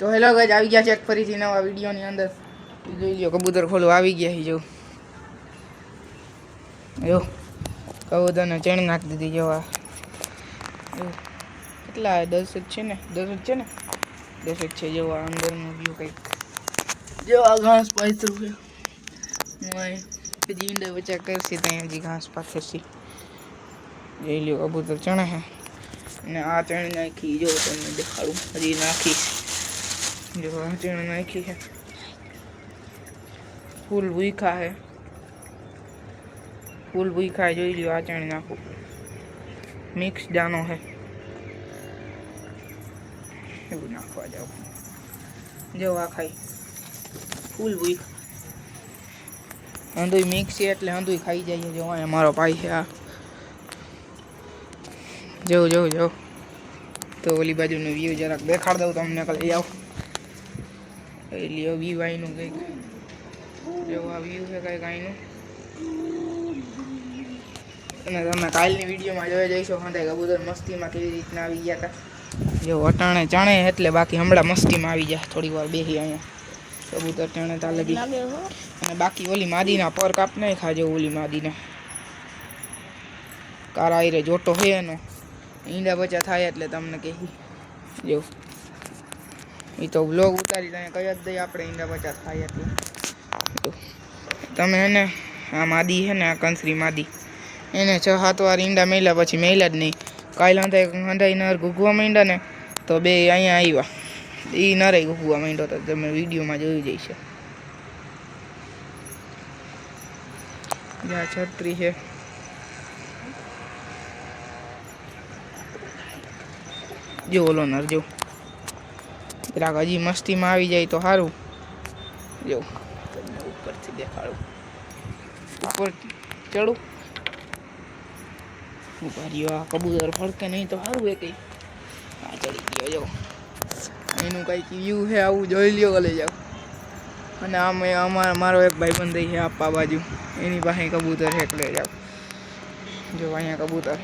તો hello guys, આવી ગયા છે એક ફરીથી નવા વિડીયોની અંદર. જોઈ લો કબૂતર ખોલવા આવી ગયા છે. જો કબૂતરને ચણ નાખી દીધી. જો આ કેટલા 10 જ છે ને, 10 જ છે ને, 10 જ છે. જો આ અંદરનું વ્યૂ કંઈક. જો આ ઘાસ પાથરું છે. હજી ઈંડા બચ્ચા કરશે ત્યાં હજી ઘાસ પાથરશે. જોઈ લો કબૂતર ચણે છે ને આ ચણ નાખી. જો તમને દેખાડું, હજી નાખીશ. જો આ ચણ નાખી છે, ફૂલ ભૂખા છે, ફૂલ ભૂખા. જોઈ લો આ ચણ નાખું, મિક્સ દાનો છે એવું નાખવા જાવ. જો આ ખાઈ ફૂલ ભૂખા. હંધુય મિક્સ છે એટલે હંધુય ખાઈ જાય. જો અહીંયા મારો ભાઈ છે આ. જો જો જો તો ઓલી બાજુનું વ્યૂ જરાક દેખાડ દઉં તમને. લઈ આવો એટલે વ્યૂ આઈનું કંઈક. જો આ વ્યૂ છે કંઈક આઈનું. અને તમે કાલની વિડીયોમાં જોઈ જઈશો હંધાઈ કબૂતર મસ્તીમાં કેવી રીતના આવી ગયા હતા. જો અટાણે ચણે એટલે બાકી હમણાં મસ્તીમાં આવી જાય. થોડી વાર બેસી અહીંયા કબૂતર ચણે તા લગી. અને બાકી ઓલી માદીના પર કાપ નહીં ખાજો. ઓલી માદીના કારા આયરે જોટો છે એનો ઈંડા બચ્ચા થાય એટલે તમને કહી. જો એ તો વ્લોગ ઉતારી ત્યાં કહી જ દઈએ આપણે ઈંડા બચ્ચા થાય એટલે. તમે એને આ માદી છે ને, આ કંસરી માદી, એને 6-7 વાર ઈંડા મેલ્યા પછી મેલ્યા જ નહીં. કાલે હંધાઈ નર ઘૂઘવા માંડ્યા ને તો બે અહીંયા આવ્યા. એ નરે ઘૂઘવા માંડ્યો તો તમે વિડીયોમાં જોઈ જઈશે. જ્યાં છત્રી છે. જો ઓલો નર જો જરાક હજી મસ્તીમાં આવી જાય તો સારું. જો તમને ઉપરથી દેખાડું, ઉપર ચડું. ઉભા રહ્યો, આ કબૂતર ફરકે નહીં તો સારું. એ કંઈ આ ચડી ગયો. જો એનું કંઈક વ્યૂ છે આવું. જોઈ લ્યો લઈ જાઓ. અને આમ મારો એક ભાઈબંધ છે આપવા બાજુ, એની પાસે કબૂતર છે એટલે જાઓ. જો અહીંયા કબૂતર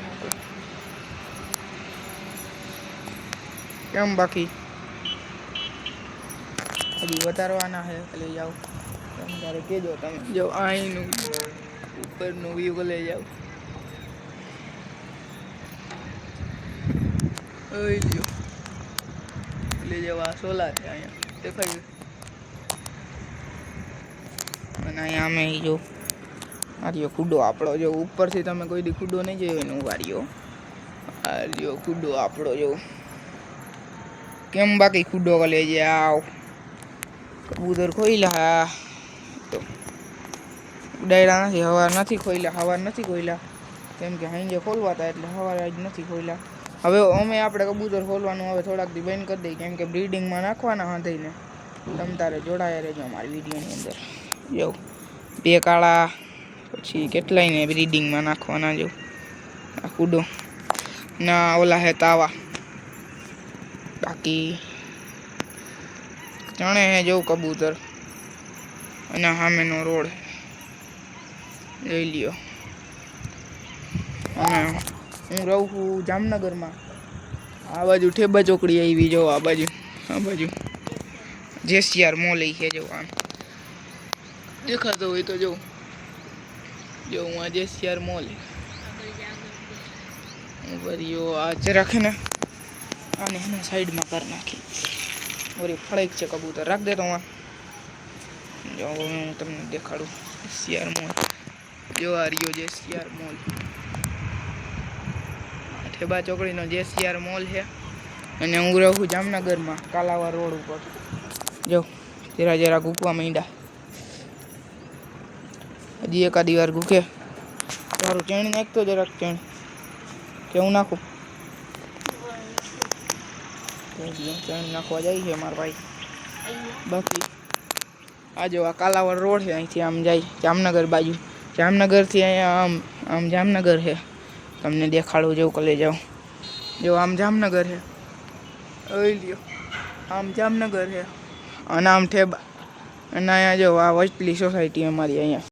કેમ બાકી હજી વધારવાના છે એટલે જાઓ. તમે તારે કહેજો. તમે જો અહીંનું ઉપરનું વ્યૂ લઈ જાઓ. લ્યો લઈ જાઓ. આ સોલાર છે અહીંયા દેખાય. અને અહીંયા અમે જો આ રહ્યો ખુડો આપણો. જો ઉપરથી તમે કોઈ દી ખુડો નહીં જોયો એનું વાર્યો. આ રહ્યો ખુડો આપણો. જો કેમ બાકી ખુડો લે જાવ. કબૂતર ખોઈલા તો ઉડાડ્યા નથી. હવાર નથી ખોઈલા. હવાર નથી ખોઈલા કેમ કે હાંજે ખોલવા હતા એટલે સવારે આજ નથી ખોઈલા. હવે અમે આપણે કબૂતર ખોલવાનું હવે થોડાક દી બંધ કરી દઈએ કેમ કે બ્રીડિંગમાં નાખવાના હાંધઈને. તમ તારે જોડાયા રહેજો અમારી વિડીયોની અંદર. જો બે કાળા પછી કેટલાયને બ્રીડિંગમાં નાખવાના. જો આ કૂડો ના ઓલા હે તાવા. બાકી ચણે હે જો કબૂતર. અને સામેનો રોડ જોઈ લ્યો. અને હું રહું છું જામનગરમાં. આ બાજુ ઠેબા ચોકડી આવી. જો આ બાજુ જેસીઆર મોલ છે. જો આમ દેખાતો હોય તો જો હું આ જેસીઆર મોલ ભર્યો. આ જરાક ને આને એના સાઈડમાં કરી નાખી. ઓરી ફળેક છે કબૂતર. રાખ દે તો જો હું તમને દેખાડું. જેસીઆર મોલ જો આ રહ્યો જેસીઆર મોલ. ઠેબા ચોકડીનો જેસીઆર મોલ છે. અને હું રહું છું જામનગરમાં કાલાવા રોડ ઉપર. જો જરા ઘૂકવા માંડ્યા. હજી એકાદી વાર ઘૂકે તારું ચણ નાખતો. જરાક ચણ કેવું નાખું. ચણ નાખવા જાય છે મારા ભાઈ. બાકી આ જો આ કાલાવડ રોડ છે. અહીંથી આમ જાય જામનગર બાજુ. જામનગરથી અહીંયા આમ જામનગર છે. તમને દેખાડું જેવું કલે જાઓ. જો આમ જામનગર છે. લ્યો આમ જામનગર છે અને આમ ઠેબા. અને અહીંયા જો આ વચલી સોસાયટી અમારી અહીંયા